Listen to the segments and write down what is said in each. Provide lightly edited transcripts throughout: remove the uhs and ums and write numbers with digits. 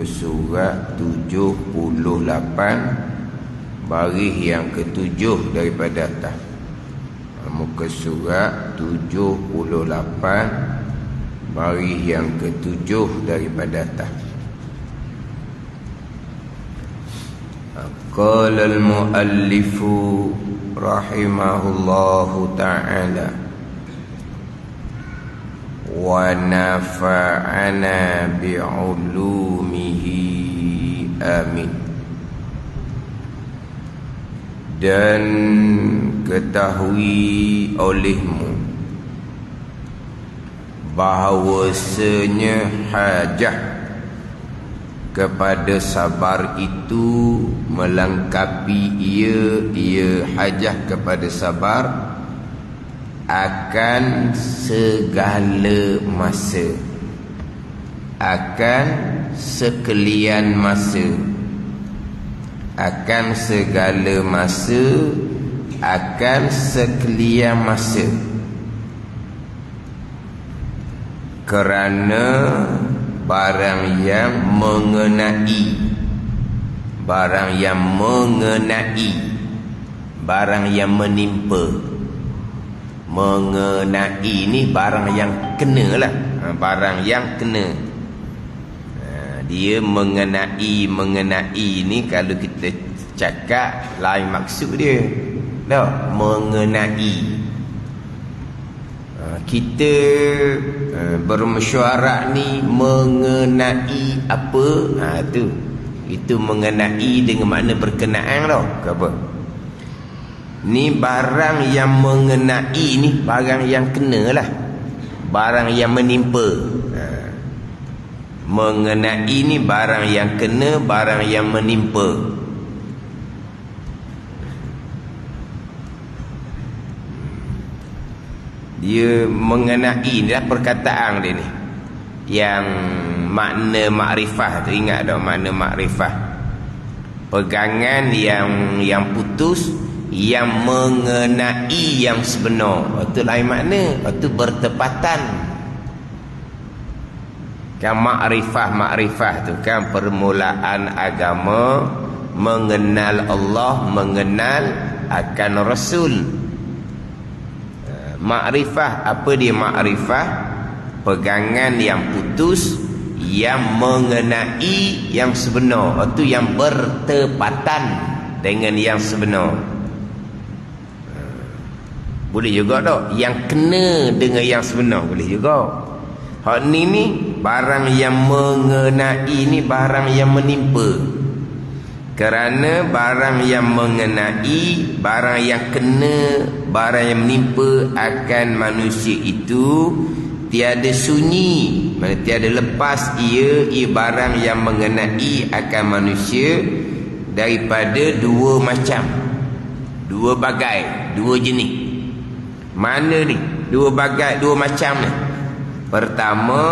surat 78 baris yang ke-7 daripada atas. Muka surat 78 baris yang ke-7 daripada atas. Qala al-muallifu rahimahullahu ta'ala wa nafa'ana bi'ulumihi amin. Dan ketahui olehmu bahawasanya hajah kepada sabar itu melengkapi ia hajah kepada sabar akan segala masa, akan sekalian masa, akan segala masa, akan sekalian masa. Kerana barang yang mengenai, barang yang mengenai, barang yang menimpa. Mengenai ni barang yang kena lah, barang yang kena. Dia mengenai ni kalau kita cakap lain maksud dia. Tak, mengenai. Kita bermesyuarat ni mengenai apa? Tu. Itu mengenai dengan makna berkenaan tau. Ke apa? Ni barang yang mengenai ni barang yang kena lah, barang yang menimpa. Mengenai ni barang yang kena, barang yang menimpa. Dia mengenai ni lah perkataan dia ni, yang makna makrifah tu. Ingat tak makna makrifah? Pegangan yang putus, yang mengenai yang sebenar. Itu lain makna, itu bertepatan. Kan makrifah tu kan permulaan agama, mengenal Allah, mengenal akan Rasul. Makrifah, apa dia makrifah? Pegangan yang putus, yang mengenai yang sebenar. Itu yang bertepatan dengan yang sebenar. Boleh juga tak? Yang kena dengan yang sebenar boleh juga. Hak ni barang yang mengenai ni barang yang menimpa. Kerana barang yang mengenai, barang yang kena, barang yang menimpa akan manusia itu tiada sunyi, maksudnya tiada lepas ia barang yang mengenai akan manusia daripada dua macam, dua bagai, dua jenis. Mana ni? Dua bagai, dua macam ni. Pertama,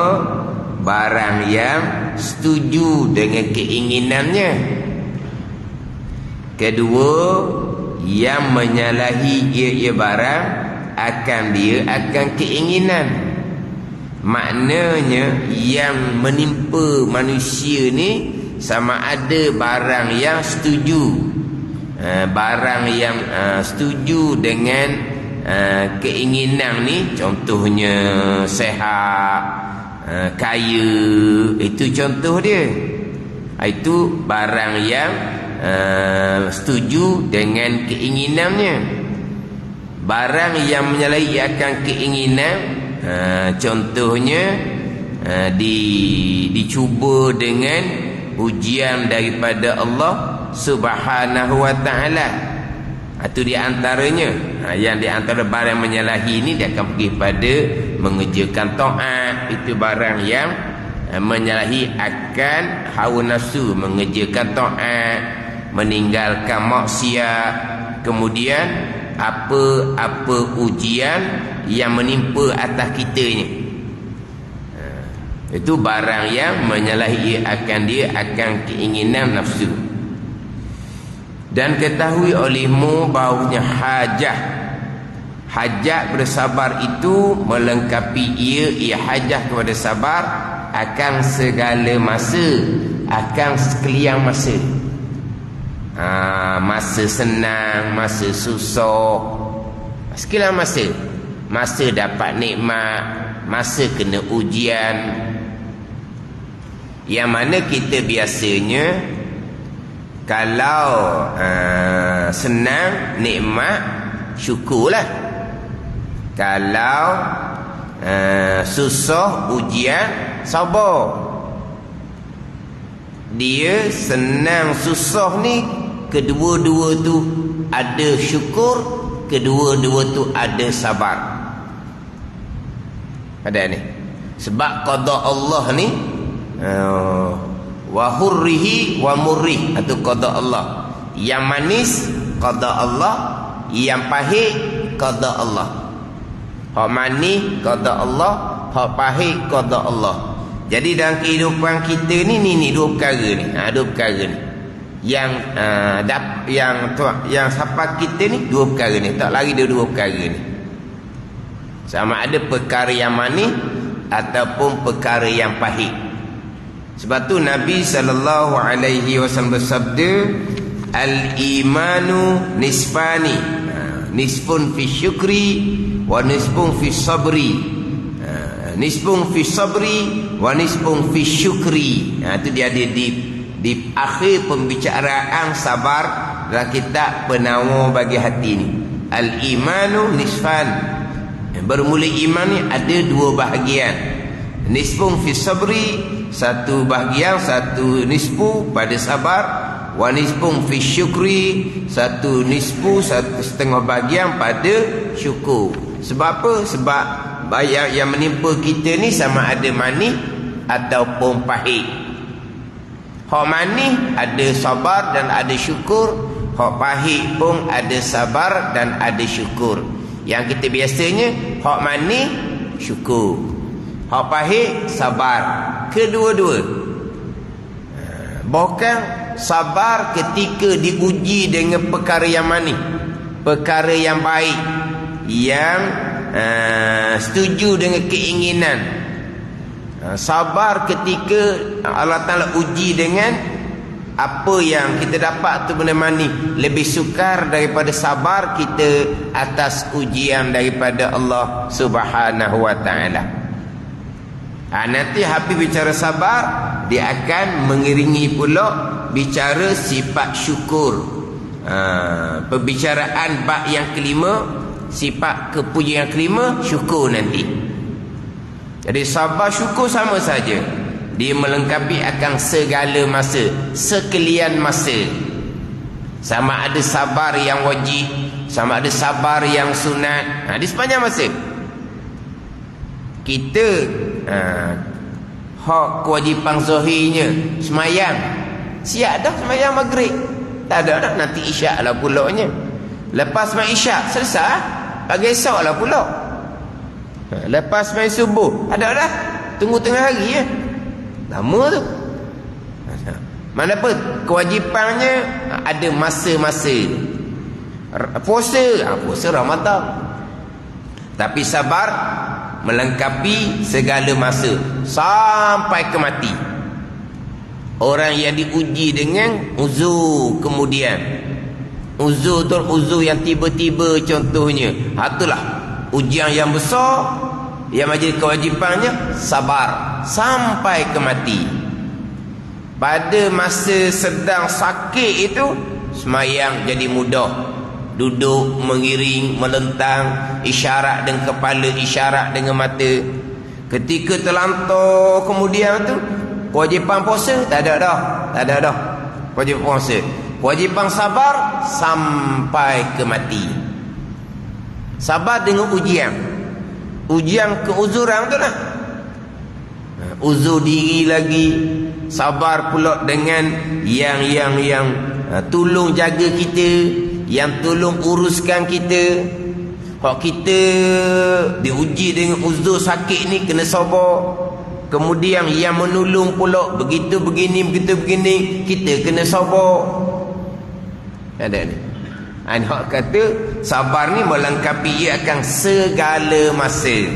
barang yang setuju dengan keinginannya. Kedua, yang menyalahi ia barang akan keinginan. Maknanya yang menimpa manusia ni sama ada barang yang setuju, barang yang setuju dengan keinginan ni, contohnya sehat, kaya, itu contoh dia. Itu barang yang setuju dengan keinginannya. Barang yang menyalahi akan keinginan, contohnya dicuba dengan ujian daripada Allah Subhanahu wa ta'ala. Itu di antaranya. Yang di antara barang menyalahi ini, dia akan pergi pada mengerjakan taat. Itu barang yang menyalahi akan hawa nafsu, mengerjakan taat, meninggalkan maksiat. Kemudian apa-apa ujian yang menimpa atas kitanya, itu barang yang menyalahi akan keinginan nafsu. Dan ketahui olehmu bahawanya hajat bersabar itu melengkapi ia hajat kepada sabar akan segala masa, akan sekalian masa. Masa senang, masa susah, sekalian masa. Masa dapat nikmat, masa kena ujian. Yang mana kita biasanya kalau senang, nikmat, syukurlah. Kalau susah, ujian, sabar. Dia senang susah ni, kedua-dua tu ada syukur, kedua-dua tu ada sabar. Ada ni. Sebab qada Allah ni wa hurrihi wa murrih, itu qada Allah. Yang manis qada Allah, yang pahit qada Allah. Hak manis qada Allah, hak pahit qada Allah. Jadi dalam kehidupan kita ni dua perkara ni. Dua perkara ni. Yang siapa kita ni dua perkara ni. Tak lari dia dua perkara ni. Sama ada perkara yang manis ataupun perkara yang pahit. Sebab tu Nabi SAW bersabda, al-imanu nisfani, nisfun fi syukri wa nisfun fi sabri, nisfun fi sabri wa nisfun fi syukri. Itu dia ada di akhir pembicaraan sabar dalam kitab Penawar bagi Hati ni. Al-imanu nisfan, bermula iman ni ada dua bahagian. Nisfun fi sabri, satu bahagian, satu nisfu pada sabar. Wa nisfun fi syukri, satu nisfu, satu setengah bahagian pada syukur. Sebab apa? Sebab yang menimpa kita ni sama ada manis ataupun pahit. Hak manis ada sabar dan ada syukur, hak pahit pun ada sabar dan ada syukur. Yang kita biasanya hak manis syukur, hak pahit sabar, kedua-dua. Bahkan sabar ketika diuji dengan perkara yang manis, perkara yang baik, yang setuju dengan keinginan. Sabar ketika Allah Ta'ala uji dengan apa yang kita dapat tu benda manis, lebih sukar daripada sabar kita atas ujian daripada Allah Subhanahu wa Ta'ala. Nanti habis bicara sabar, dia akan mengiringi pula bicara sifat syukur. Pembicaraan bab yang kelima, sifat kepujian yang kelima, syukur nanti. Jadi sabar syukur sama saja, dia melengkapi akan segala masa, sekalian masa. Sama ada sabar yang wajib, sama ada sabar yang sunat, di sepanjang masa. Kita hak kewajipan zahirnya semayang, siap dah semayang maghrib, tak ada dah, nanti isyak lah pulaknya. Lepas main isyak selesai, pagi esok lah pulak. Lepas main subuh, ada dah, tunggu tengah hari ya. Lama tu. Mana pun kewajipannya ada masa-masa. Puasa, puasa Ramadan. Tapi sabar melengkapi segala masa sampai ke mati. Orang yang diuji dengan uzur kemudian. Uzur tu uzur yang tiba-tiba contohnya. Itulah ujian yang besar yang menjadi kewajipannya sabar sampai ke mati. Pada masa sedang sakit itu, semayang jadi mudah, duduk mengiring, melentang, isyarat dengan kepala, isyarat dengan mata. Ketika terlantar kemudian tu, kewajipan puasa tak ada dah, tak ada dah kewajipan puasa. Kewajipan sabar sampai ke mati. Sabar dengan ujian, ujian keuzuran tu lah. Uzur diri lagi, sabar pula dengan yang tolong jaga kita, yang tolong uruskan kita. Kalau kita diuji dengan uzur sakit ni, kena sabar. Kemudian yang menolong pula begitu begini, kita kena sabar. Ada ni. Hak kata sabar ni melengkapi ia akan segala masa.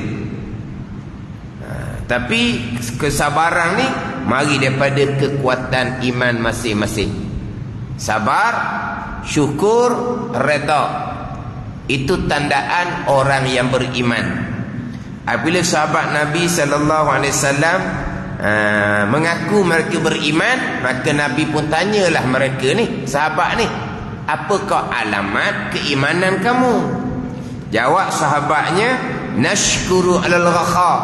Tapi kesabaran ni mari daripada kekuatan iman masing-masing. Sabar, syukur, redha. Itu tandaan orang yang beriman. Apabila sahabat Nabi SAW mengaku mereka beriman, maka Nabi pun tanyalah mereka ni, sahabat ni, apakah alamat keimanan kamu? Jawab sahabatnya, nashkuru alal ghaha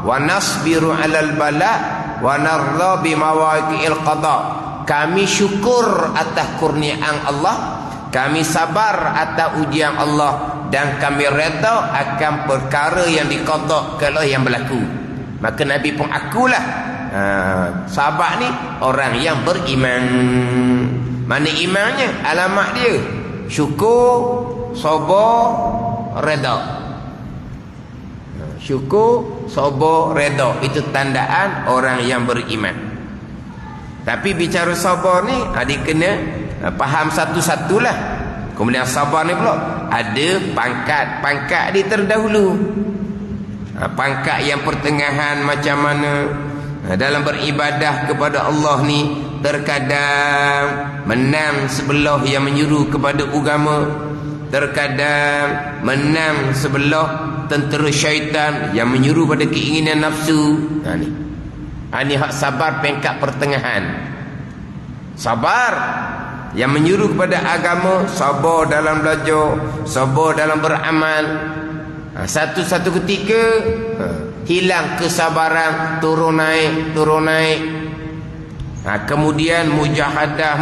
wa nasbiru alal bala wa narda bimawaqi'il qada. Kami syukur atas kurniaan Allah, kami sabar atas ujian Allah, dan kami redha akan perkara yang diqada kalau yang berlaku. Maka Nabi pun akulah sahabat ni orang yang beriman. Mana imannya? Alamat dia syukur, sabar, redha. Syukur, sabar, redha. Itu tandaan orang yang beriman. Tapi bicara sabar ni adik kena faham satu-satulah. Kemudian sabar ni pula ada pangkat dia terdahulu. Pangkat yang pertengahan macam mana? Dalam beribadah kepada Allah ni, terkadang menang sebelah yang menyuruh kepada agama, terkadang menang sebelah tentera syaitan yang menyuruh pada keinginan nafsu. Ini hak sabar pangkat pertengahan. Sabar yang menyuruh kepada agama, sabar dalam belajar, sabar dalam beramal. Satu-satu ketika hilang kesabaran, turun naik. Kemudian mujahadah,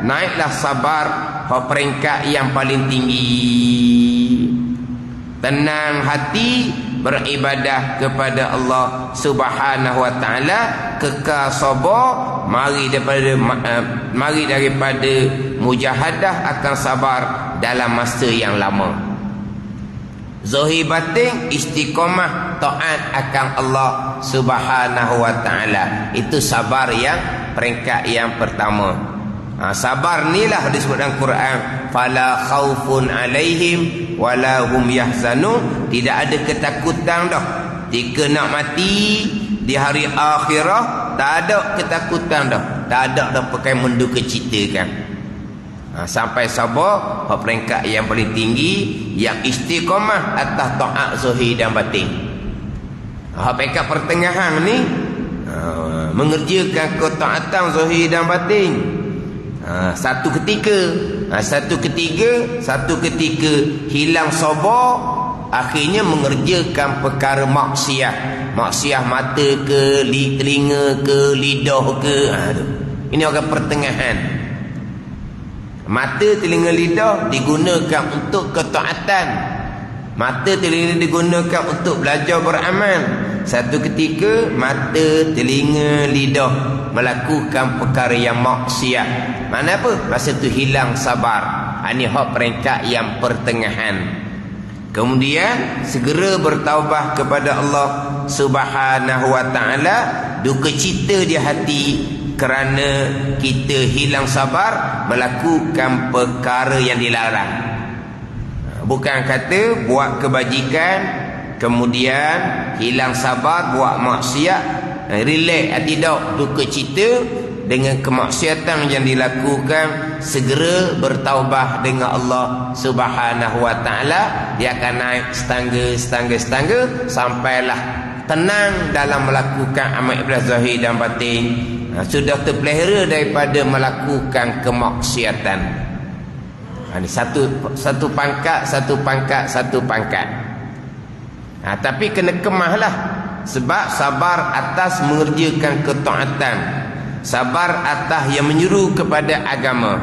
naiklah sabar ke peringkat yang paling tinggi. Tenang hati, beribadah kepada Allah Subhanahu wa taala, kekal sabar, mari daripada mujahadah akan sabar dalam masa yang lama. Zahir batin istiqamah taat akan Allah Subhanahu wa taala. Itu sabar yang peringkat yang pertama. Sabar inilah disebut dalam Quran, fala khaufun alaihim wala hum yahzanun. Tidak ada ketakutan dah jika nak mati di hari akhirah. Tak ada ketakutan dah, tak ada dah pakai menduka citakan. Sampai sabar peringkat yang paling tinggi, yang istiqamah atas taat zahir dan batin. Peringkat pertengahan ni mengerjakan ketaatan zahir dan batin. Satu ketika hilang sabar, akhirnya mengerjakan perkara maksiat mata ke, telinga ke, lidah ke. Ini orang pertengahan. Mata, telinga, lidah digunakan untuk ketaatan. Mata, telinga digunakan untuk belajar beramal. Satu ketika mata, telinga, lidah melakukan perkara yang maksiat. Mana apa? Masa tu hilang sabar. Ini hak peringkat yang pertengahan. Kemudian segera bertaubat kepada Allah Subhanahu wa taala, duka cita di hati kerana kita hilang sabar melakukan perkara yang dilarang. Bukan kata buat kebajikan kemudian hilang sabar buat maksiat, relax, tidak, duka cita dengan kemaksiatan yang dilakukan, segera bertaubat dengan Allah Subhanahu wa taala. Dia akan naik setangga sampailah tenang dalam melakukan amal ibadah zahir dan batin. Sudah terpelihara daripada melakukan kemaksiatan. Ini satu pangkat. Tapi kena kemahlah, sebab sabar atas mengerjakan ketaatan, sabar atas yang menyuruh kepada agama.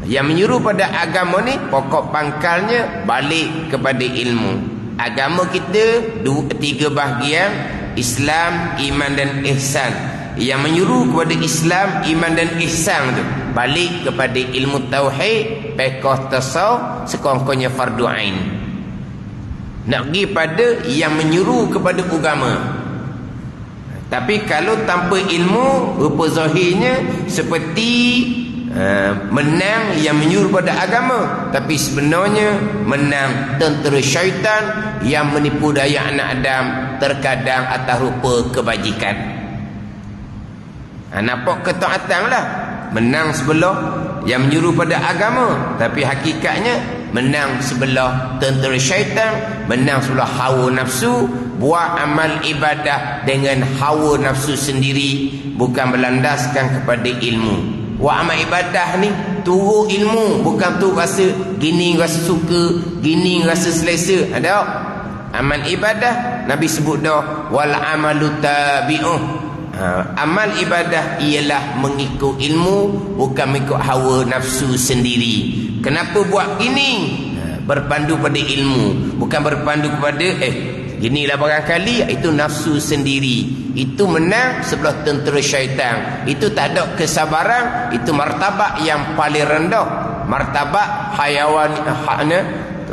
Yang menyuruh pada agama ni pokok pangkalnya balik kepada ilmu. Agama kita tiga bahagian: Islam, iman dan ihsan. Yang menyuruh kepada Islam, iman dan ihsan tu balik kepada ilmu tauhid, fiqh, tasawuf, sekurang-kurangnya fardu ain. Nak pergi pada yang menyuruh kepada agama. Tapi kalau tanpa ilmu, rupa zahirnya seperti menang yang menyuruh pada agama, tapi sebenarnya menang tentera syaitan yang menipu daya anak Adam, terkadang atas rupa kebajikan. Nampak ketaatan lah. Menang sebelah yang menyuruh pada agama, tapi hakikatnya menang sebelah tentera syaitan, menang sebelah hawa nafsu. Buat amal ibadah dengan hawa nafsu sendiri, bukan berlandaskan kepada ilmu. Buat amal ibadah ni turun ilmu, bukan tu rasa gini rasa suka, gini rasa selesa. Ada amal ibadah Nabi sebut dah wal amalu tabi'uh. Amal ibadah ialah mengikut ilmu, bukan mengikut hawa nafsu sendiri. Kenapa buat gini? Berpandu pada ilmu, bukan berpandu kepada ginilah barangkali. Itu nafsu sendiri. Itu menang sebelah tentera syaitan. Itu tak ada kesabaran. Itu martabak yang paling rendah. Martabak hayawan,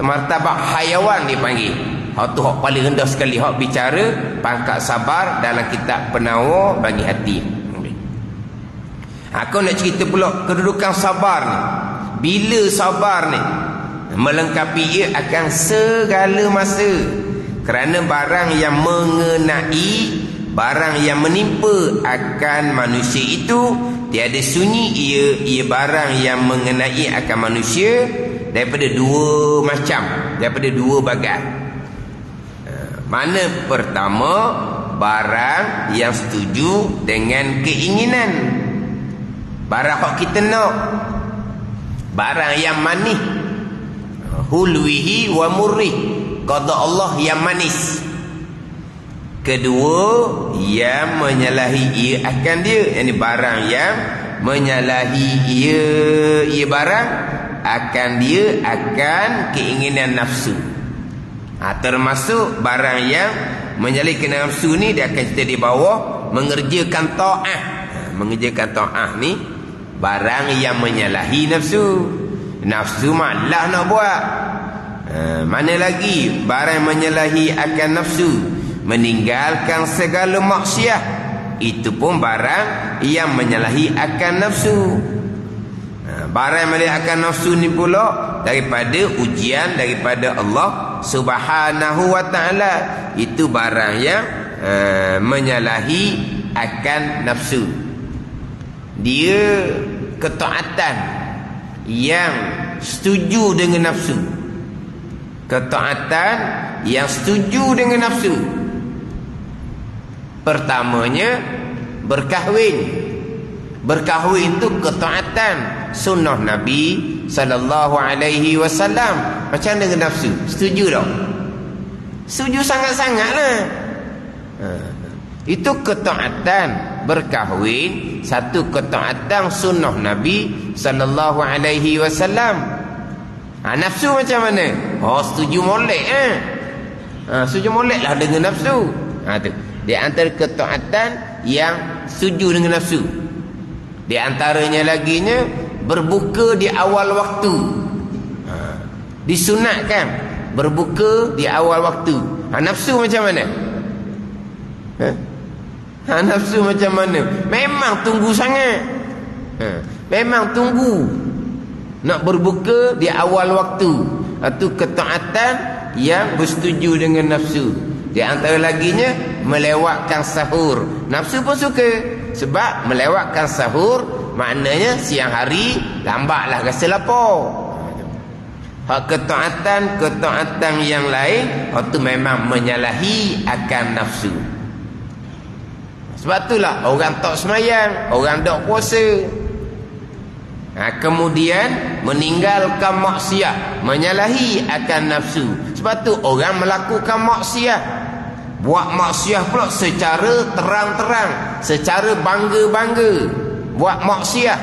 martabak hayawan dipanggil. Hak tu hak paling rendah sekali. Hak bicara pangkat sabar dalam kitab Penawar bagi hati. Aku nak cerita pula kedudukan sabar ni. Bila sabar ni melengkapi ia akan segala masa. Kerana barang yang mengenai, barang yang menimpa akan manusia itu tiada sunyi. Ia barang yang mengenai akan manusia daripada dua macam, daripada dua bagai. Mana pertama, barang yang setuju dengan keinginan, barang yang kita nak, barang yang manis, hulwihi wa murrih, qada Allah yang manis. Kedua, yang menyalahi ia akan dia, yakni barang yang menyalahi ia barang akan dia akan keinginan nafsu. Termasuk barang yang menyalahi keinginan nafsu ni, dia akan cerita di bawah mengerjakan ta'ah. Mengerjakan ta'ah ni barang yang menyalahi nafsu. Nafsu malah nak buat. Mana lagi barang menyalahi akan nafsu, meninggalkan segala maksiat. Itu pun barang yang menyalahi akan nafsu. Barang yang menyalahi akan nafsu ni pula daripada ujian daripada Allah Subhanahu wa ta'ala. Itu barang yang menyalahi akan nafsu. Dia ketaatan yang setuju dengan nafsu. Ketaatan yang setuju dengan nafsu. Pertamanya berkahwin. Berkahwin itu ketaatan sunnah Nabi sallallahu alaihi wasallam. Macam mana dengan nafsu? Setuju tak? Setuju sangat-sangatlah. Itu ketaatan berkahwin, satu ketaatan sunnah Nabi sallallahu alaihi wasallam. Nafsu macam mana? Setuju molek setuju molek lah dengan nafsu. Tu di antara ketaatan yang setuju dengan nafsu. Di antaranya laginya berbuka di awal waktu. Disunatkan berbuka di awal waktu. Nafsu macam mana? Nafsu macam mana? Memang tunggu sangat. Memang tunggu nak berbuka di awal waktu. Itu ketaatan yang bersetuju dengan nafsu. Di antara laginya melewatkan sahur. Nafsu pun suka. Sebab melewatkan sahur maknanya siang hari lambatlah rasa lapar. Hak ketaatan yang lain, itu memang menyalahi akan nafsu. Sebab itulah orang tak semayang, orang tak puasa, kemudian meninggalkan maksiat, menyalahi akan nafsu. Sebab tu orang melakukan maksiat, buat maksiat pula secara terang-terang, secara bangga-bangga. Buat maksiat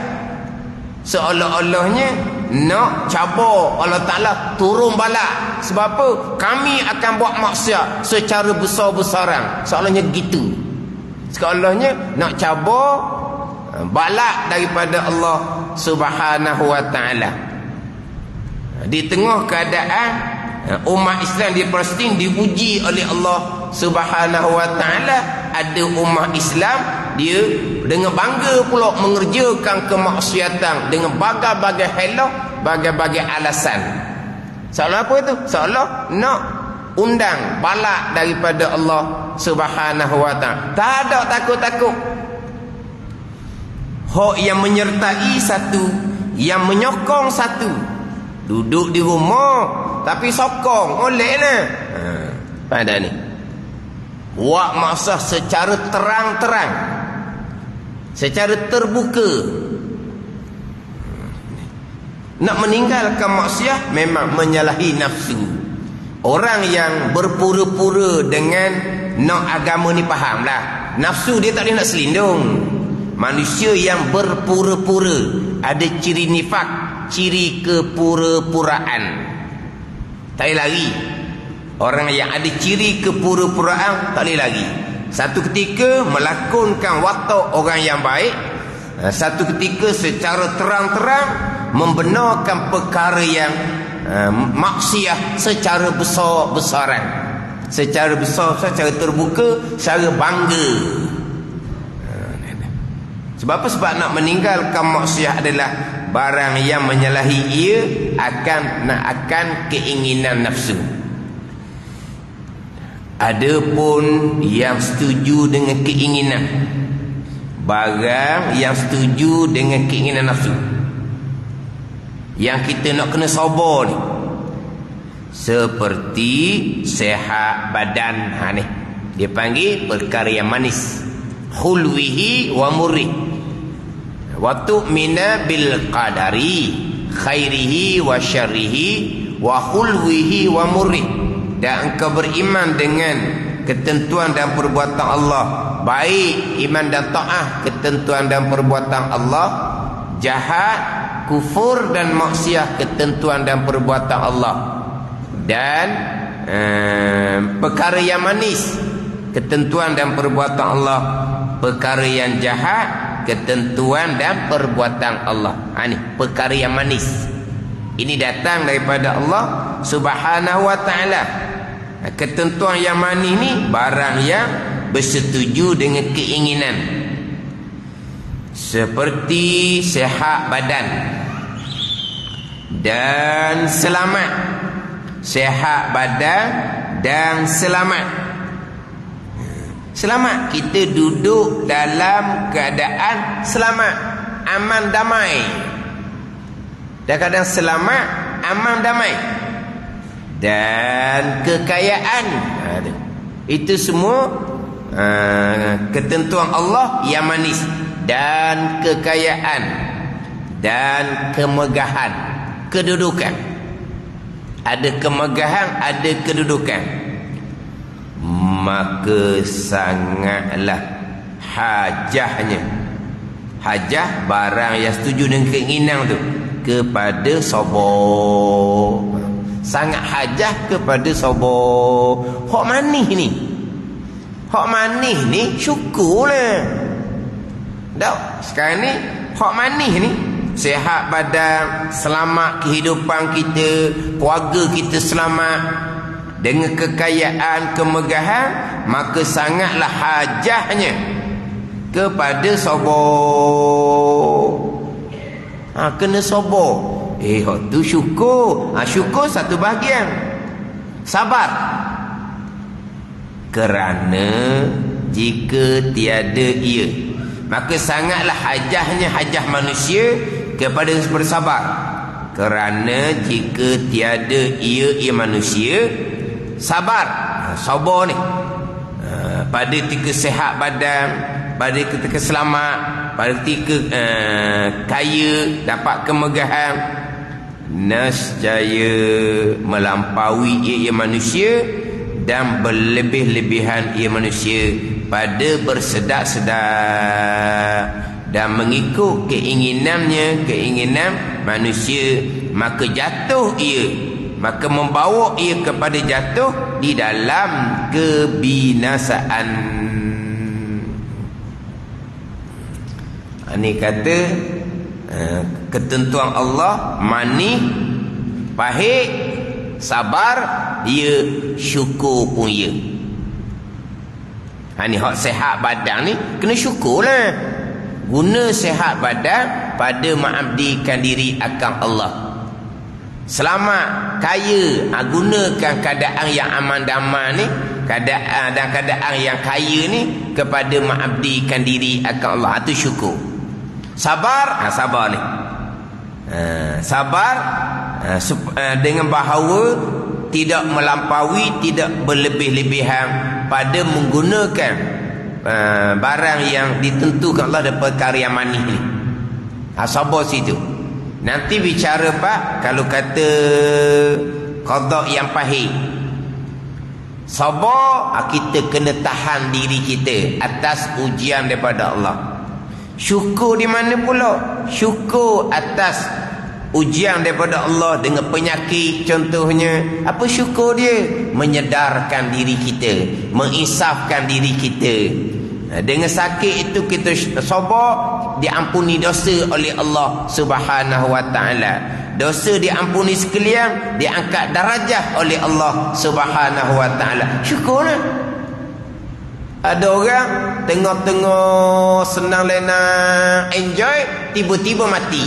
seolah-olahnya nak cabar Allah Ta'ala turun balak. Sebab apa? Kami akan buat maksiat secara besar-besaran. Seolah-olahnya gitu. Seolah-olahnya nak cabar balak daripada Allah Subhanahu wa ta'ala. Di tengah keadaan umat Islam di Palestin diuji oleh Allah Subhanahu wa ta'ala, ada umat Islam dia dengan bangga pula mengerjakan kemaksiatan dengan bagai-bagai helah, bagai-bagai alasan. Seolah apa itu? Seolah nak undang balak daripada Allah Subhanahu wa ta'ala. Tak ada takut-takut. Hak yang menyertai satu, yang menyokong satu. Duduk di rumah tapi sokong, oleh lah. Pada ni. Buat maksud secara terang-terang. Secara terbuka. Nak meninggalkan maksiat memang menyalahi nafsu. Orang yang berpura-pura dengan nak agama ni faham lah. Nafsu dia tak boleh nak selindung. Manusia yang berpura-pura ada ciri nifak, ciri kepura-puraan. Tak boleh lari. Orang yang ada ciri kepura-puraan tak boleh lari. Satu ketika melakonkan watak orang yang baik, satu ketika secara terang-terang membenarkan perkara yang maksiat secara besar-besaran, secara besar, secara terbuka, secara bangga. Sebab apa? Sebab nak meninggalkan maksiat adalah barang yang menyalahi ia akan keinginan nafsu. Adapun yang setuju dengan keinginan, barang yang setuju dengan keinginan nafsu, yang kita nak kena sabar ni, seperti sehat badan, ni dia panggil perkara yang manis, khulwihi wa murri, wa tu'mina bil qadari khairihi wa syarrihi wa khulwihi wa murri. Dan engkau beriman dengan ketentuan dan perbuatan Allah, baik iman dan ta'ah, ketentuan dan perbuatan Allah, jahat, kufur dan maksiat, ketentuan dan perbuatan Allah, dan perkara yang manis, ketentuan dan perbuatan Allah, perkara yang jahat, ketentuan dan perbuatan Allah. Ini perkara yang manis. Ini datang daripada Allah Subhanahu wa ta'ala. Ketentuan yang manis ni barang yang bersetuju dengan keinginan, seperti sehat badan dan selamat. Sehat badan dan selamat. Selamat, kita duduk dalam keadaan selamat, aman, damai. Dan kadang selamat, aman, damai. Dan kekayaan, itu semua ketentuan Allah yang manis. Dan kekayaan dan kemegahan, kedudukan. Ada kemegahan, ada kedudukan. Maka sangatlah hajahnya, hajah barang yang setuju dengan keinginan tu, kepada sabar. Sangat hajah kepada sabar. Hak manis ni, hak manis ni syukurlah. Tak, sekarang ni hak manis ni, sehat badan, selamat kehidupan kita, keluarga kita selamat, dengan kekayaan, kemegahan, maka sangatlah hajahnya kepada sabar. Kena sabar. Tu syukur. Syukur satu bahagian. Sabar. Kerana jika tiada ia, maka sangatlah hajahnya, hajah manusia kepada bersabar. Kerana jika tiada ia manusia, sabar. Sabar ni pada ketika sehat badan, pada ketika selamat, pada ketika kaya, dapat kemegahan, nescaya melampaui ia manusia dan berlebih-lebihan ia manusia pada bersedak-sedak dan mengikut keinginannya, keinginan manusia, maka jatuh ia, maka membawa ia kepada jatuh di dalam kebinasaan. Ini kata ketentuan Allah manis, pahit, sabar, ia syukur pun ia. Ini hak sehat badan ni kena syukurlah. Guna sehat badan pada mengabdikan diri akan Allah. Selamat, kaya, gunakan keadaan yang aman damai ni, keadaan yang kaya ni kepada mengabdikan diri akan Allah. Itu syukur. Sabar, sabar ni. Sabar dengan bahawa tidak melampaui, tidak berlebih-lebihan pada menggunakan barang yang ditentukan Allah daripada perkara yang manis ni. Sabar situ. Nanti bicara Pak, kalau kata qada yang pahit, sabar, kita kena tahan diri kita atas ujian daripada Allah. Syukur di mana pula? Syukur atas ujian daripada Allah dengan penyakit contohnya. Apa syukur dia? Menyedarkan diri kita, menginsafkan diri kita. Dengan sakit itu kita sabar, diampuni dosa oleh Allah Subhanahu wa taala. Dosa diampuni sekalian, diangkat darjah oleh Allah Subhanahu wa taala. Syukurlah. Ada orang tengah-tengah senang lena enjoy, tiba-tiba mati.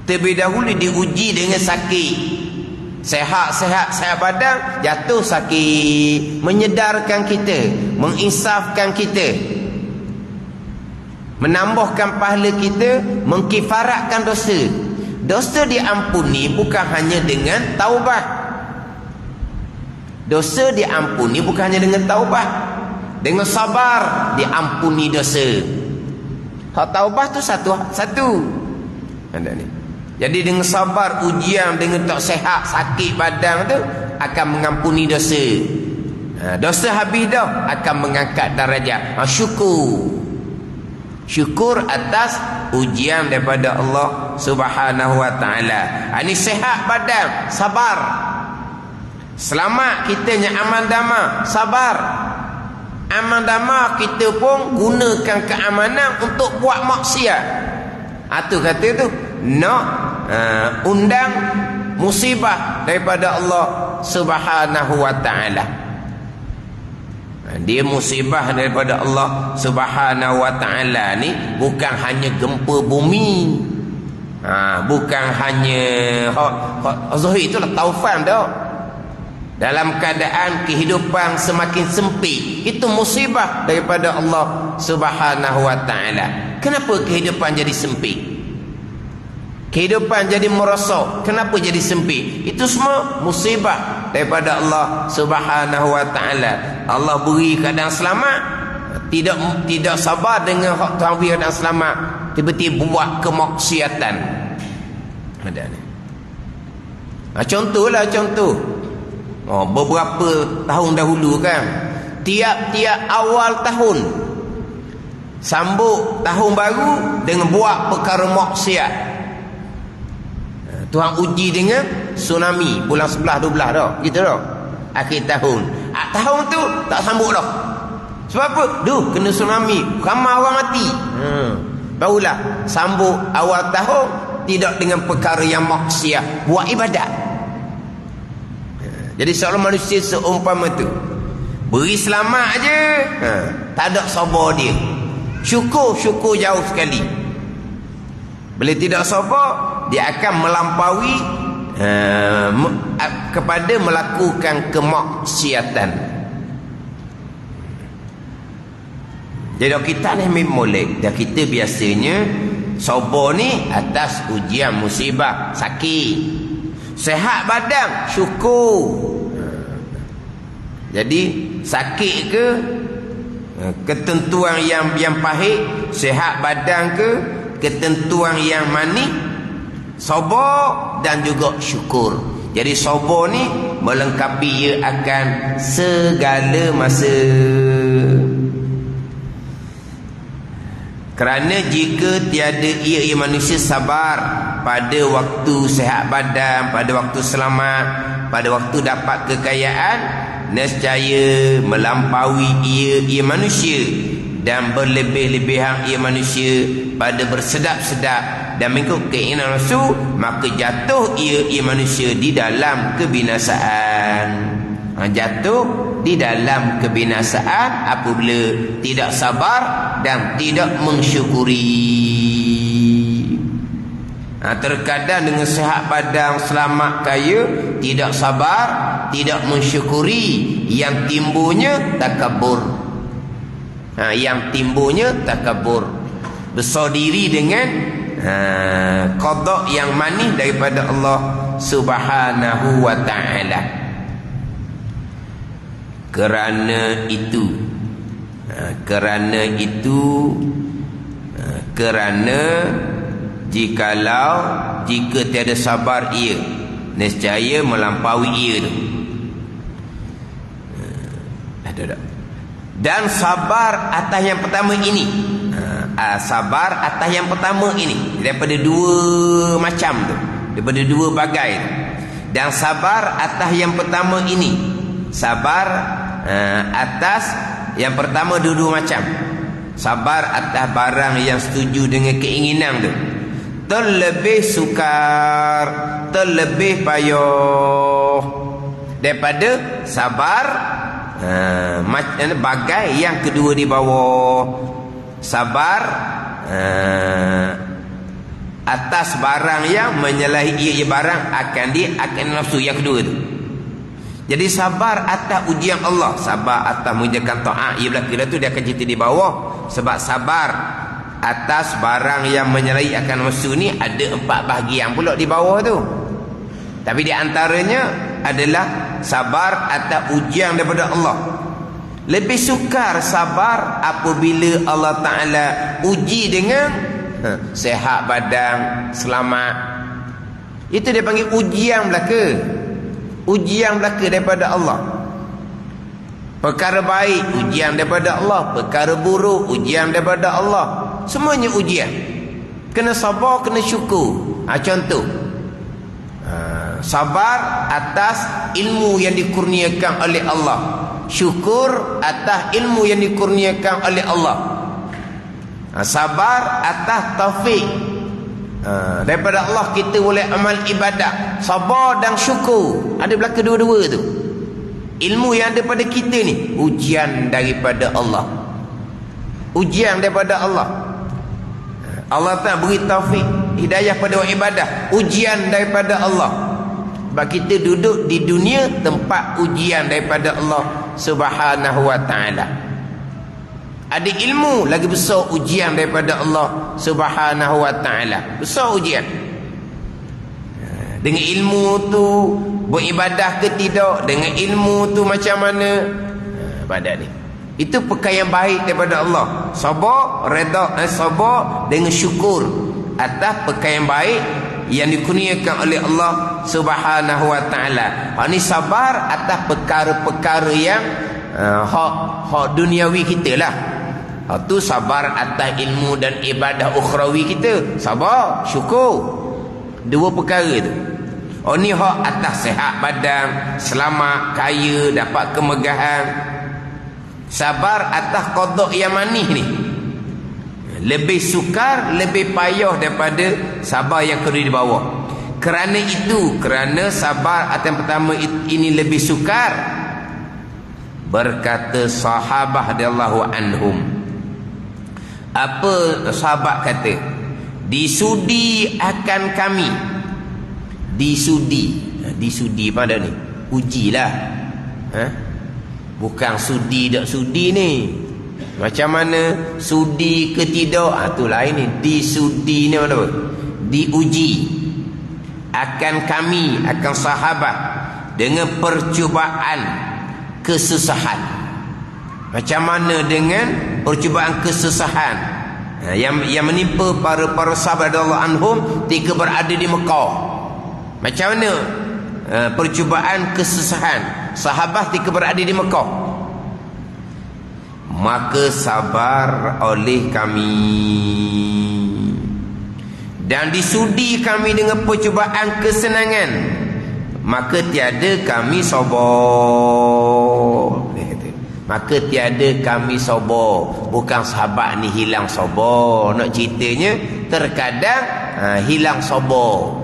Terlebih dahulu diuji dengan sakit. Sehat badan, jatuh sakit. Menyedarkan kita, menginsafkan kita, menambahkan pahala kita, mengkifaratkan dosa. Dosa diampuni bukan hanya dengan taubat. Dosa diampuni bukan hanya dengan taubat. Dengan sabar diampuni dosa. Hak taubat tu satu. Ada ni. Jadi dengan sabar ujian, dengan tak sihat, sakit badan tu akan mengampuni dosa. Dosa habis dah akan mengangkat darjat. Syukur atas ujian daripada Allah Subhanahu wa taala. Ini sihat badan, sabar. Selamat kitanya aman damai, sabar. Aman damai kita pun gunakan keamanan untuk buat maksiat. Tu kata tu nak undang musibah daripada Allah Subhanahu wa taala. Dia musibah daripada Allah Subhanahu wa taala ni bukan hanya gempa bumi. Bukan hanya zahir itulah taufan dah. Dalam keadaan kehidupan semakin sempit, itu musibah daripada Allah Subhanahu wa taala. Kenapa kehidupan jadi sempit? Kehidupan jadi merosot. Kenapa jadi sempit? Itu semua musibah daripada Allah Subhanahu wa taala. Allah beri keadaan selamat, tidak sabar dengan hak Tuhan beri keadaan selamat, tiba-tiba buat kemaksiatan. Ada ni. Contoh. Beberapa tahun dahulu kan, tiap-tiap awal tahun sambut tahun baru dengan buat perkara maksiat. Tuhan uji dengan tsunami bulan 11 12 dah, gitu dah. Akhir tahun. Tahun tu tak sambut dah. Sebab apa? Kena tsunami, ramai orang mati. Barulah sambut awal tahun tidak dengan perkara yang maksiat, buat ibadat. Jadi seorang manusia seumpama tu, beri selamat je, tak ada sabar dia. Syukur jauh sekali. Bila tidak sabar, dia akan melampaui kepada melakukan kemaksiatan. Jadi kita ni molek, dan kita biasanya sabar ni atas ujian musibah, sakit. Sehat badan, syukur. Jadi sakit ke, ketentuan yang pahit, sehat badan ke, ketentuan yang manis, sabar dan juga syukur. Jadi sabar ni melengkapi ia akan segala masa. Kerana jika tiada ia manusia sabar pada waktu sehat badan, pada waktu selamat, pada waktu dapat kekayaan, nescaya melampaui ia manusia dan berlebih-lebihan ia manusia pada bersedap-sedap dan mengikut keinginan nafsu, maka jatuh ia manusia di dalam kebinasaan. Jatuh di dalam kebinasaan apabila tidak sabar dan tidak mensyukuri. Terkadang dengan sehat badan, selamat kaya, tidak sabar, tidak mensyukuri, yang timbulnya takabur. Yang timbulnya takabur, besar diri dengan qada yang manis daripada Allah Subhanahu wa ta'ala. Kerana jika tiada sabar ia, nescaya melampaui ia tu. Dan sabar atas yang pertama ini, sabar atas yang pertama ini daripada dua macam tu, daripada dua bagai tu. Dan sabar atas yang pertama ini, sabar atas yang pertama dua-dua macam. Sabar atas barang yang setuju dengan keinginan tu, terlebih sukar, terlebih payah daripada sabar bagai yang kedua di bawah. Sabar atas barang yang menyalahi ia barang akan nafsu yang kedua tu. Jadi sabar atas ujian Allah, sabar atas mengerjakan taat, ia belakang tu dia akan cerita di bawah. Sebab sabar atas barang yang menyalahi akan nafsu ni ada 4 bahagian pula di bawah tu. Tapi di antaranya adalah sabar atas ujian daripada Allah. Lebih sukar sabar apabila Allah Ta'ala uji dengan sehat badan, selamat. Itu dia panggil ujian belaka. Ujian belaka daripada Allah. Perkara baik, ujian daripada Allah. Perkara buruk, ujian daripada Allah. Semuanya ujian. Kena sabar, kena syukur. Contoh, sabar atas ilmu yang dikurniakan oleh Allah, syukur atas ilmu yang dikurniakan oleh Allah. Sabar atas taufik daripada Allah kita boleh amal ibadah. Sabar dan syukur ada belaka dua-dua tu. Ilmu yang ada pada kita ni ujian daripada Allah, ujian daripada Allah. Allah tak beri taufik hidayah pada orang ibadah, ujian daripada Allah. Sebab kita duduk di dunia tempat ujian daripada Allah Subhanahu wa ta'ala. Ada ilmu lagi besar ujian daripada Allah Subhanahu wa ta'ala. Besar ujian. Dengan ilmu tu beribadah ke tidak, dengan ilmu tu macam mana ibadat ni. Itu perkara yang baik daripada Allah. Sabar, redha, sabar dengan syukur atas perkara yang baik yang dikurniakan oleh Allah Subhanahu wa ta'ala. Ini sabar atas perkara-perkara yang hak duniawi kita lah. Itu sabar atas ilmu dan ibadah ukhrawi kita. Sabar, syukur. Dua perkara tu. Ni hak atas sihat badan, selamat, kaya, dapat kemegahan. Sabar atas qada yang manis ni lebih sukar, lebih payah daripada sabar yang kedua di bawah. Kerana itu, kerana sabar atas yang pertama ini lebih sukar, berkata sahabah radhiyallahu anhum. Apa sahabat kata? Disudi akan kami. Disudi pada ni ujilah. Bukan sudi tak sudi ni. Macam mana sudi ke tidak, tu lain ni. Disudi ni mana? Diuji akan kami, akan sahabat dengan percubaan kesusahan. Macam mana dengan percubaan kesusahan yang menimpa para sahabat radhiyallahu anhum ketika berada di Mekah. Macam mana percubaan kesusahan sahabat ketika berada di Mekah? Maka sabar oleh kami dan disudi kami dengan percubaan kesenangan, maka tiada kami sabar. Maka tiada kami sabar. Bukan sahabat ni hilang sabar. Nak ceritanya terkadang hilang sabar.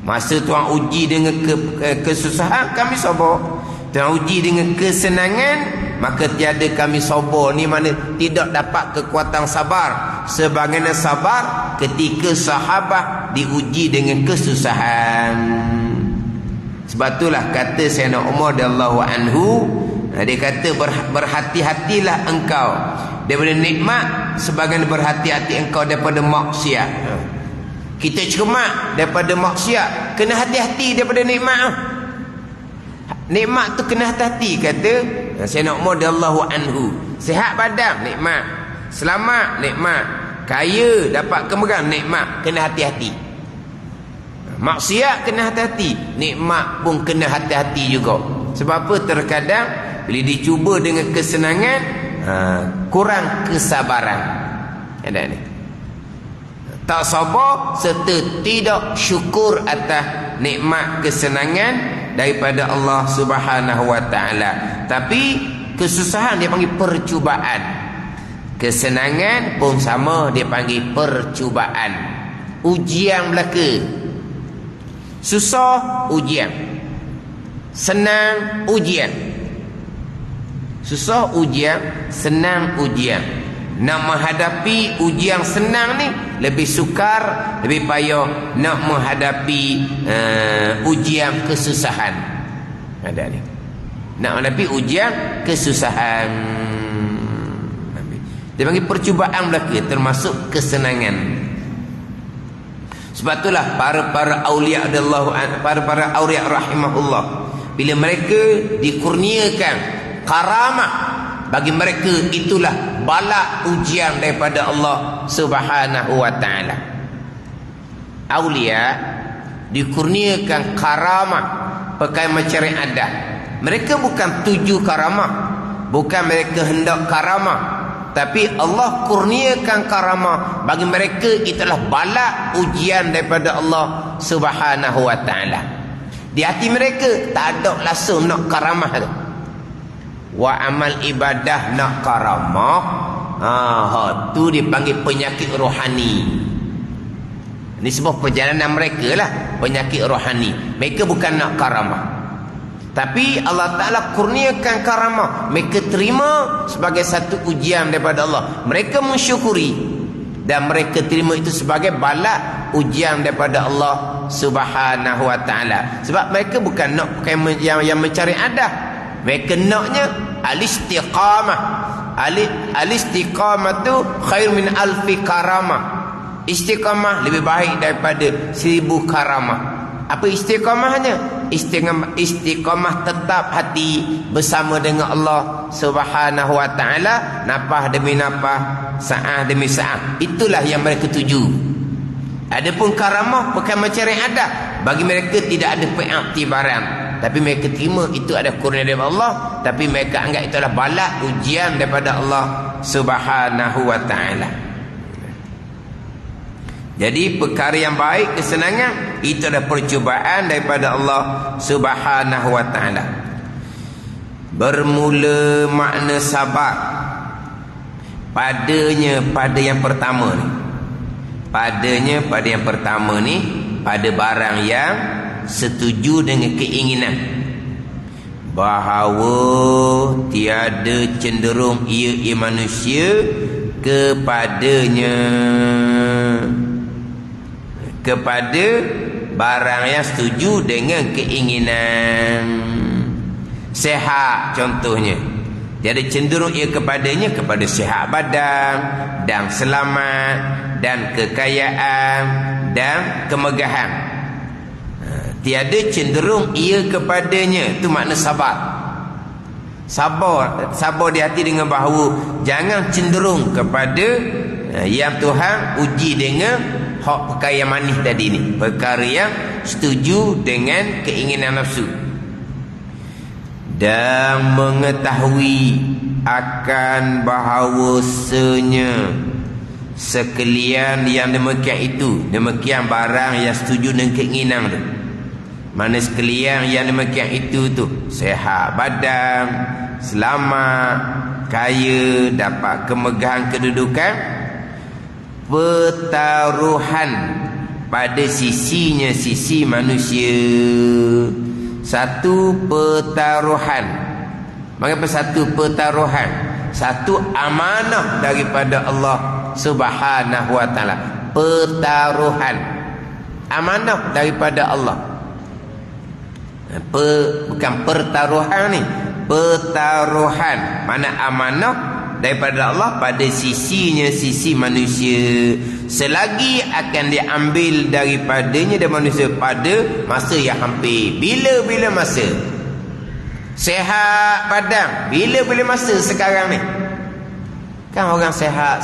Masa Tuhan uji dengan kesusahan, kami sabar. Tuhan uji dengan kesenangan, maka tiada kami sabar. Ni mana tidak dapat kekuatan sabar sebagaimana sabar ketika sahabat diuji dengan kesusahan. Sebab itulah kata Sayyidina Umar radhiyallahu anhu, dia kata berhati-hatilah engkau daripada nikmat sebagian berhati-hati engkau daripada maksiat. Kita cermat daripada maksiat, kena hati-hati daripada nikmat. Nikmat tu kena hati-hati. Kata Sayyidina Umar radhiyallahu anhu, sihat badan nikmat, selamat nikmat, kaya dapat kemegahan nikmat, kena hati-hati. Maksiat kena hati-hati, nikmat pun kena hati-hati juga. Sebab apa? Terkadang bila dicuba dengan kesenangan, kurang kesabaran. Ada ni, tak sabar serta tidak syukur atas nikmat kesenangan daripada Allah Subhanahu wa taala. Tapi kesusahan dia panggil percubaan. Kesenangan pun sama, dia panggil percubaan. Ujian belaka. Susah ujian, senang ujian. Susah ujian, senang ujian. Nak menghadapi ujian senang ni lebih sukar, lebih payah nak menghadapi ujian kesusahan. Ada ni, nak menghadapi ujian kesusahan. Dia panggil percubaan belaka, termasuk kesenangan. Sebab itulah para aulia Allah, para aulia rahimahullah, bila mereka dikurniakan karamah, bagi mereka itulah bala ujian daripada Allah Subhanahu wa taala. Aulia dikurniakan karamah pakai macam adat. Mereka bukan tuju karamah, bukan mereka hendak karamah, tapi Allah kurniakan karamah bagi mereka itulah bala ujian daripada Allah Subhanahu wa taala. Di hati mereka tak ada langsung nak karamah tu. Wa amal ibadah nak karamah, tu dipanggil penyakit rohani. Ini sebuah perjalanan mereka lah, penyakit rohani. Mereka bukan nak karamah, tapi Allah Ta'ala kurniakan karamah, mereka terima sebagai satu ujian daripada Allah. Mereka mensyukuri dan mereka terima itu sebagai bala ujian daripada Allah Subhanahu wa taala. Sebab mereka bukan nak pakai yang mencari adah. Mereka naknya al-istiqamah. Al-istiqamah tu khair min alfi karamah. Istiqamah lebih baik daripada 1000 karamah. Apa istiqamahnya? Istiqamah tetap hati bersama dengan Allah Subhanahu wa taala, nafas demi nafas, saat demi saat. Itulah yang mereka tuju. Adapun karamah bukan mencari adat, bagi mereka tidak ada pengiktibaran, tapi mereka terima itu ada kurnia daripada Allah, tapi mereka anggap itu adalah bala ujian daripada Allah Subhanahu wa taala. Jadi perkara yang baik, kesenangan, itu adalah percubaan daripada Allah Subhanahu wa taala. Bermula makna sabar padanya pada yang pertama ni. Padanya pada yang pertama ni, pada barang yang setuju dengan keinginan, bahawa tiada cenderung ia manusia kepada barang yang setuju dengan keinginan. Sehat contohnya, tiada cenderung ia kepadanya kepada sehat badan dan selamat dan kekayaan dan kemegahan. Tiada cenderung ia kepadanya, itu makna sabar. Sabar di hati dengan bahawa jangan cenderung kepada yang Tuhan uji dengan hak perkara yang manis tadi ni, perkara yang setuju dengan keinginan nafsu, dan mengetahui akan bahawasanya sekalian yang demikian itu, demikian barang yang setuju dengan keinginan tu. Mana sekalian yang demikian itu tu, sehat badan, selamat, kaya, dapat kemegahan kedudukan, pertaruhan pada sisinya, sisi manusia. Satu pertaruhan. Mengapa satu pertaruhan? Satu amanah daripada Allah Subhanahu wa taala. Pertaruhan, amanah daripada Allah. Bukan pertaruhan ni, pertaruhan mana amanah daripada Allah pada sisinya, sisi manusia. Selagi akan diambil daripadanya dan manusia pada masa yang hampir. Bila-bila masa. Sehat badan. Bila-bila masa sekarang ni. Kan orang sehat.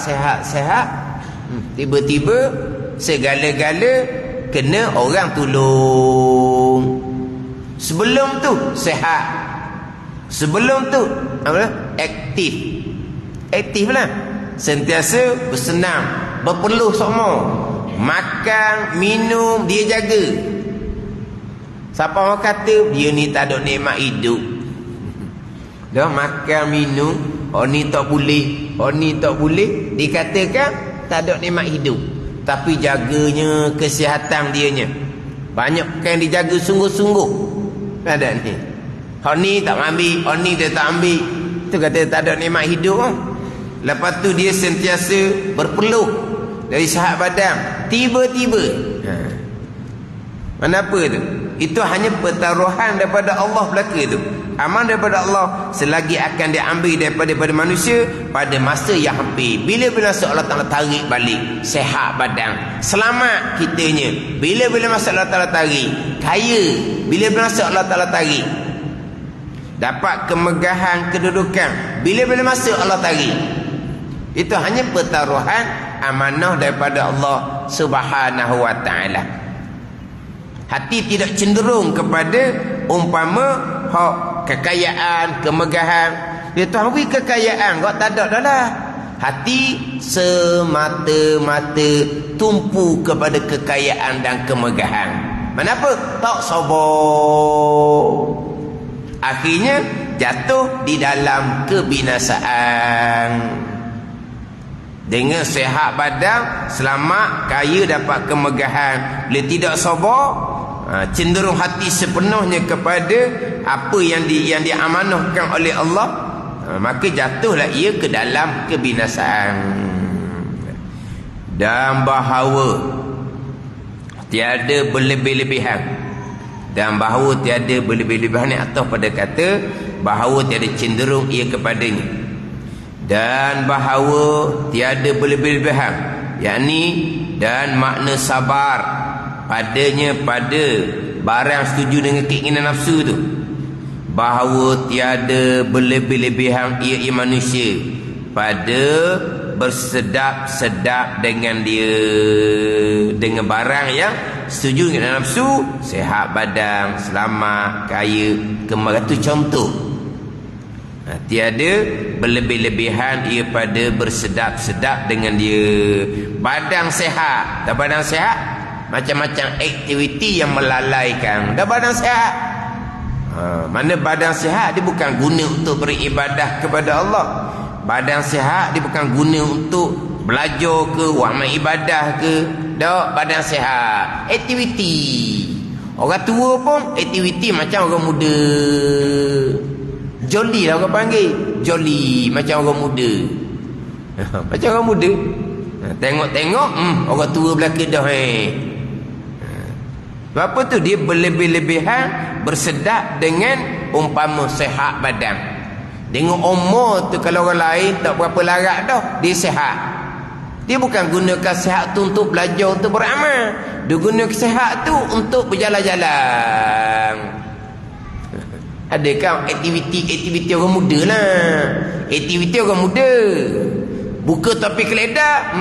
Tiba-tiba segala-gala kena orang tolong. Sebelum tu sehat. Sebelum tu apa? Aktif lah. Sentiasa bersenam, berpeluh semua. Makan, minum dia jaga. Siapa orang kata dia ni tak ada nikmat hidup. Dah makan, minum, ni tak boleh, ni tak boleh, dikatakan tak ada nikmat hidup. Tapi jaganya kesihatan dianya. Banyak kan dijaga sungguh-sungguh. Ada ni. Ni tak ambil, ni dia tak ambil. Tu kata tak ada nikmat hidup. Lepas tu dia sentiasa berpeluh dari sihat badan. Tiba-tiba. Mana apa tu? Itu hanya pertaruhan daripada Allah belaka tu. Aman daripada Allah selagi akan diambil daripada manusia pada masa yang hampir. Bila-bila masa Allah Ta'ala tarik balik sehat badan, selamat kitanya. Bila-bila masa Allah Ta'ala tarik kaya, bila-bila masa Allah Ta'ala tarik dapat kemegahan kedudukan, bila-bila masa Allah tarik. Itu hanya pertaruhan amanah daripada Allah Subhanahu wa ta'ala. Hati tidak cenderung kepada umpama kekayaan, kemegahan. Dia tahu kekayaan kau tak ada dah lah. Hati semata-mata tumpu kepada kekayaan dan kemegahan. Kenapa? Tak sabar. Akhirnya jatuh di dalam kebinasaan. Dengan sehat badan, selamat, kaya, dapat kemegahan. Bila tidak sabar, cenderung hati sepenuhnya kepada apa yang diamanahkan oleh Allah, maka jatuhlah ia ke dalam kebinasaan. Dan bahawa tiada berlebih-lebihan. Dan bahawa tiada berlebih-lebihan ni atau pada kata bahawa tiada cenderung ia kepadanya. Dan bahawa tiada berlebih-lebihan, yakni dan makna sabar padanya pada barang setuju dengan keinginan nafsu tu. Bahawa tiada berlebih-lebihan ia manusia pada bersedap-sedap dengan dia, dengan barang yang setuju dengan nafsu, sehat badan, selamat, kaya, kemegahan. Itu contoh. Tiada berlebih-lebihan ia pada bersedap-sedap dengan dia. Badan sehat. Dah badan sehat, macam-macam aktiviti yang melalaikan. Dah badan sehat. Mana badan sehat dia bukan guna untuk beribadah kepada Allah. Badan sehat dia bukan guna untuk belajar ke, amal ibadah ke. Dah badan sehat, aktiviti. Orang tua pun aktiviti macam orang muda. Joli lah orang panggil. Joli macam orang muda. Macam orang muda. Tengok-tengok orang tua belaka dah. Apa tu? Dia berlebih-lebihan bersedap dengan umpama sehat badan. Dengan umur tu kalau orang lain tak berapa larat dah, dia sehat. Dia bukan gunakan sehat tu untuk belajar, untuk beramal. Dia gunakan sehat tu untuk berjalan-jalan. Adakah aktiviti orang muda lah. Aktiviti orang muda. Buka topi keledar,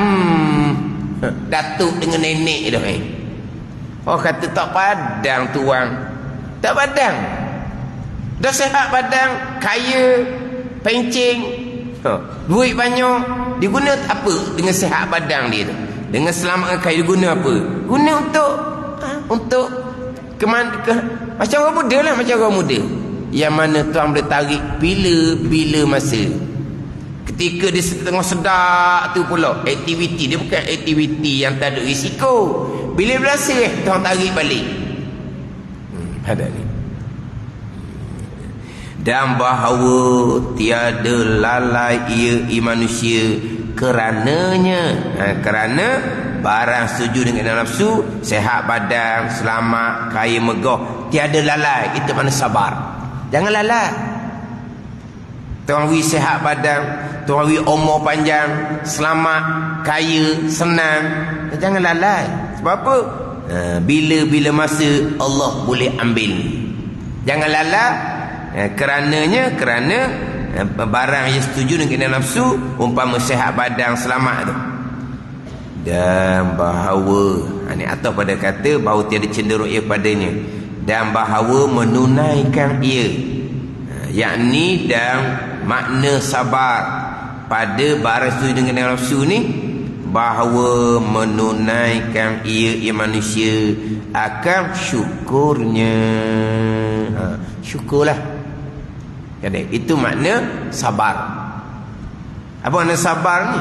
datuk dengan nenek dah. Kata tak padang tuang. Tak padang. Dah sehat badan, kaya, pencing, duit banyak. Dia guna apa dengan sehat badan dia tu? Dengan selamat kaya dia guna apa? Guna untuk macam orang muda lah, macam orang muda. Yang mana tuan boleh tarik bila masa. Ketika dia tengah sedap tu pula, aktiviti dia bukan aktiviti yang tak ada risiko. Bila berasa tuan tarik balik. Ada ni. Dan bahawa tiada lalai ia manusia kerananya, kerana barang setuju dengan nafsu, sehat badan, selamat, kaya, megah, tiada lalai. Itu mana sabar. Jangan lalai. tuan wi sihat badan, tuan wi umur panjang, selamat, kaya, senang. Jangan lalai. Sebab apa? Bila-bila masa Allah boleh ambil. Jangan lalai. Kerana barang yang setuju dengan keinginan nafsu, umpama sihat badan, selamat tu, dan bahawa ini atau pada kata bahawa tiada cenderung ia padanya, dan bahawa menunaikan ia, yakni dan makna sabar pada barang setuju dengan nafsu ni, bahawa menunaikan ia manusia akan syukurnya. Syukurlah. Jadi itu makna sabar. Apa makna sabar ni?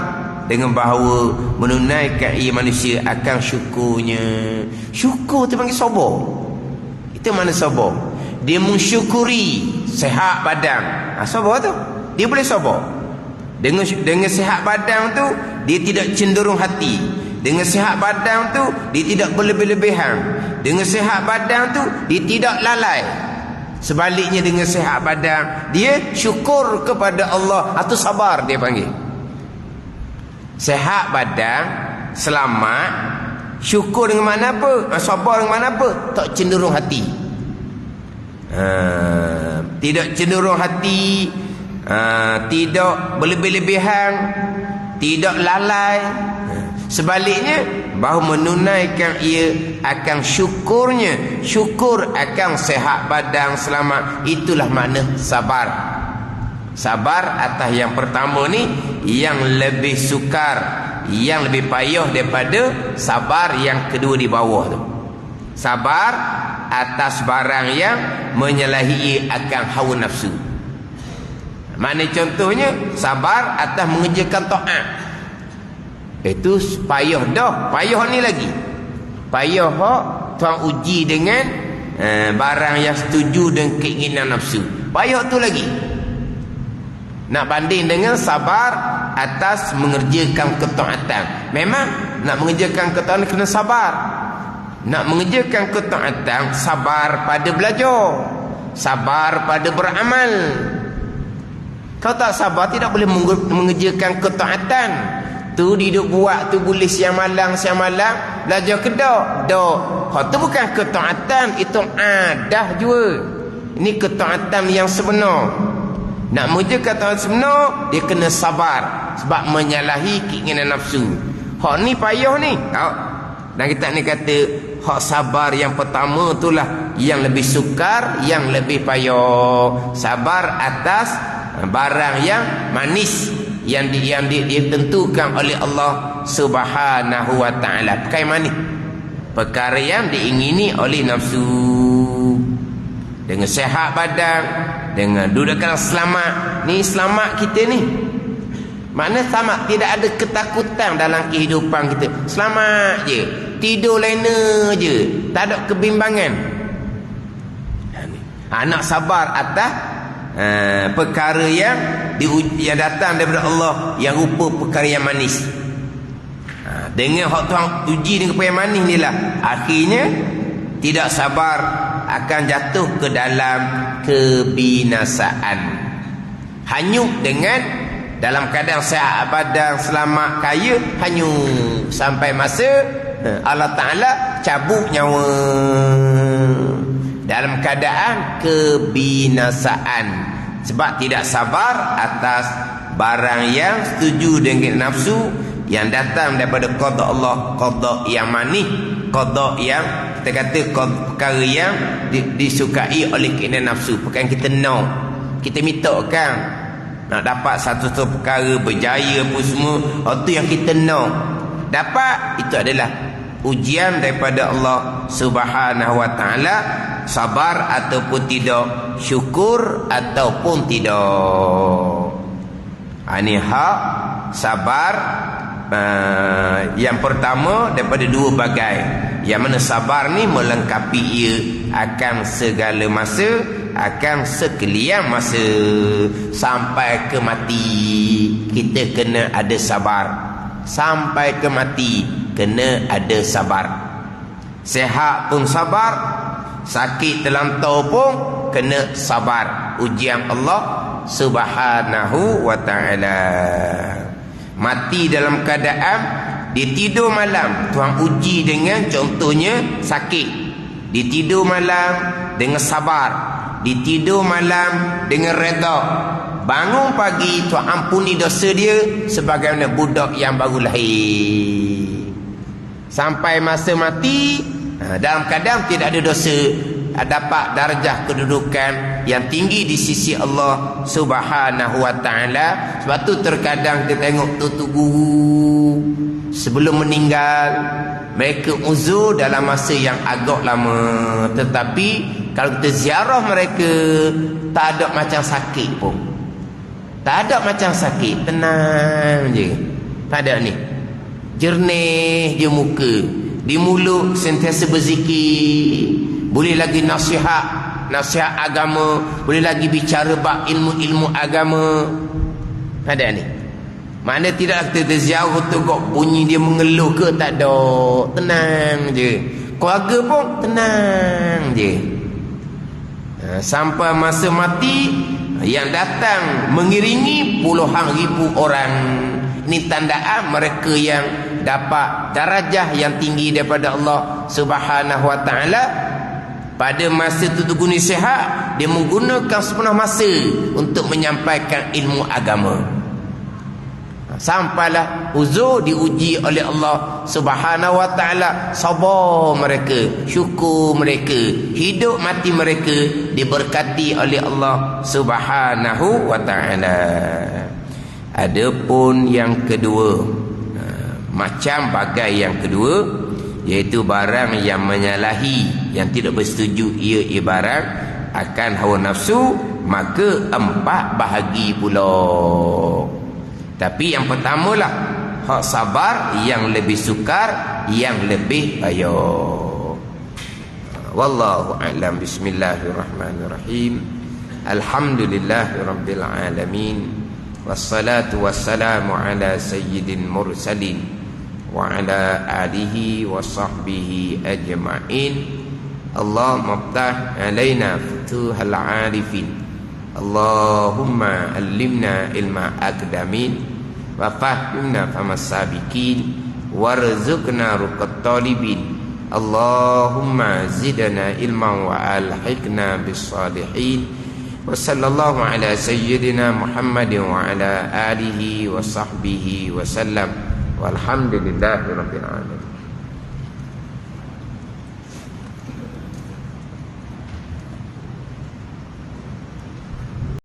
Dengan bahawa menunaikan ia manusia akan syukurnya. Syukur tu panggil sabar. Itu makna sabar. Dia mensyukuri sihat badan. Sabar tu. Dia boleh sabar. Dengan sihat badan tu, dia tidak cenderung hati. Dengan sihat badan tu, dia tidak berlebih-lebihan. Dengan sihat badan tu, dia tidak lalai. Sebaliknya dengan sihat badan, dia syukur kepada Allah. Atau sabar dia panggil. Sihat badan, selamat, syukur dengan mana apa? Sabar dengan mana apa? Tak cenderung hati. Tidak cenderung hati, tidak berlebih-lebihan, tidak lalai. Sebaliknya, bahawa menunaikan ia akan syukurnya. Syukur akan sihat badan, selamat. Itulah makna sabar. Sabar atas yang pertama ni, yang lebih sukar, yang lebih payah daripada sabar yang kedua di bawah tu. Sabar atas barang yang menyalahi akan hawa nafsu. Makna contohnya, sabar atas mengerjakan taat. Itu payah dah. Payah ni lagi. Payah hak tuan uji dengan barang yang setuju dengan keinginan nafsu. Payah tu lagi. Nak banding dengan sabar atas mengerjakan ketaatan. Memang nak mengerjakan ketaatan kena sabar. Nak mengerjakan ketaatan, sabar pada belajar, sabar pada beramal. Kau tak sabar, tidak boleh mengerjakan ketaatan. Tu duduk buat tu boleh siang malam belajar ke dak? Dak. Hak tu bukan ketaatan, itu adah jua. Ini ketaatan yang sebenar. Nak mengerjakan ketaatan sebenar, dia kena sabar sebab menyalahi keinginan nafsu. Hak ni payah ni. Dan kita ni kata hak sabar yang pertama itulah yang lebih sukar, yang lebih payah. Sabar atas barang yang manis, yang ditentukan oleh Allah Subhanahu wa taala. Perkara manis, perkara yang diingini oleh nafsu. Dengan sihat badan, dengan dudukkan selamat. Ni selamat kita ni. Makna selamat, tidak ada ketakutan dalam kehidupan kita. Selamat je. Tidur lena je, tak ada kebimbangan. Nak sabar atas perkara yang datang daripada Allah, yang rupa perkara yang manis. Dengan hak tuan uji dengan perkara yang manis ni lah, akhirnya tidak sabar akan jatuh ke dalam kebinasaan. Hanyut dengan dalam keadaan sihat badan, selamat, kaya, hanyut sampai masa Allah Ta'ala cabut nyawa dalam keadaan kebinasaan, sebab tidak sabar atas barang yang setuju dengan nafsu, yang datang daripada qada Allah, qada yang manis, qada yang kita kata perkara yang disukai oleh keinginan nafsu. Bukan kita nak, kita minta kan nak dapat satu perkara berjaya apa semua, itu yang kita nak dapat. Itu adalah ujian daripada Allah Subhanahu wa taala. Sabar ataupun tidak, syukur ataupun tidak. Ini hak sabar yang pertama daripada dua bagai, yang mana sabar ni melengkapi ia akan segala masa, akan sekalian masa, sampai ke mati kita kena ada sabar. Sampai ke mati kena ada sabar. Sehat pun sabar, sakit terlantau pun kena sabar. Ujian Allah Subhanahu wa ta'ala. Mati dalam keadaan dia tidur malam, Tuhan uji dengan contohnya sakit. Dia tidur malam dengan sabar, dia tidur malam dengan redha. Bangun pagi, Tuhan ampuni dosa dia sebagaimana budak yang baru lahir. Sampai masa mati, dalam keadaan tidak ada dosa, dapat darjah kedudukan yang tinggi di sisi Allah Subhanahu wa ta'ala. Sebab tu terkadang kita tengok tutu guru sebelum meninggal, mereka uzur dalam masa yang agak lama, tetapi kalau kita ziarah mereka, tak ada macam sakit pun, tak ada macam sakit, tenang je, tak ada ni, jernih je muka, di mulut sentiasa berzikir, boleh lagi nasihat agama, boleh lagi bicara bab ilmu-ilmu agama. Ada ni. Mana tidak kita ziarah tengok bunyi dia mengeluh ke, tak ada, tenang je. Keluarga pun tenang je. Sampai masa mati, yang datang mengiringi puluhan ribu orang. Ini tandaan mereka yang dapat darajah yang tinggi daripada Allah Subhanahu wa ta'ala. Pada masa tutup guna sihat, dia menggunakan sepenuh masa untuk menyampaikan ilmu agama. Sampailah uzur diuji oleh Allah Subhanahu wa ta'ala. Sabar mereka, syukur mereka, hidup mati mereka diberkati oleh Allah Subhanahu wa ta'ala. Adapun yang kedua, macam bagai yang kedua, iaitu barang yang menyalahi, yang tidak bersetuju ia ibarat akan hawa nafsu, maka 4 bahagi pula. Tapi yang pertamalah hak sabar, yang lebih sukar, yang lebih payah. Wallahu a'lam. Bismillahirrahmanirrahim. Alhamdulillahirabbil alamin. Wassalatu wassalamu ala sayyidil mursalin wa ala alihi wa sahbihi ajma'in. Allahumma ftah alaina futuhal arifin. Allahumma allimna ilma aqdamin wa fahimna famas sabiqin warzuqna ruqat talibin. Allahumma zidna ilman wa alhiqna bis salihin. Wa sallallahu ala sayyidina Muhammadin wa ala alihi wa sahbihi wa sallam. Walhamdulillahi rabbil alamin.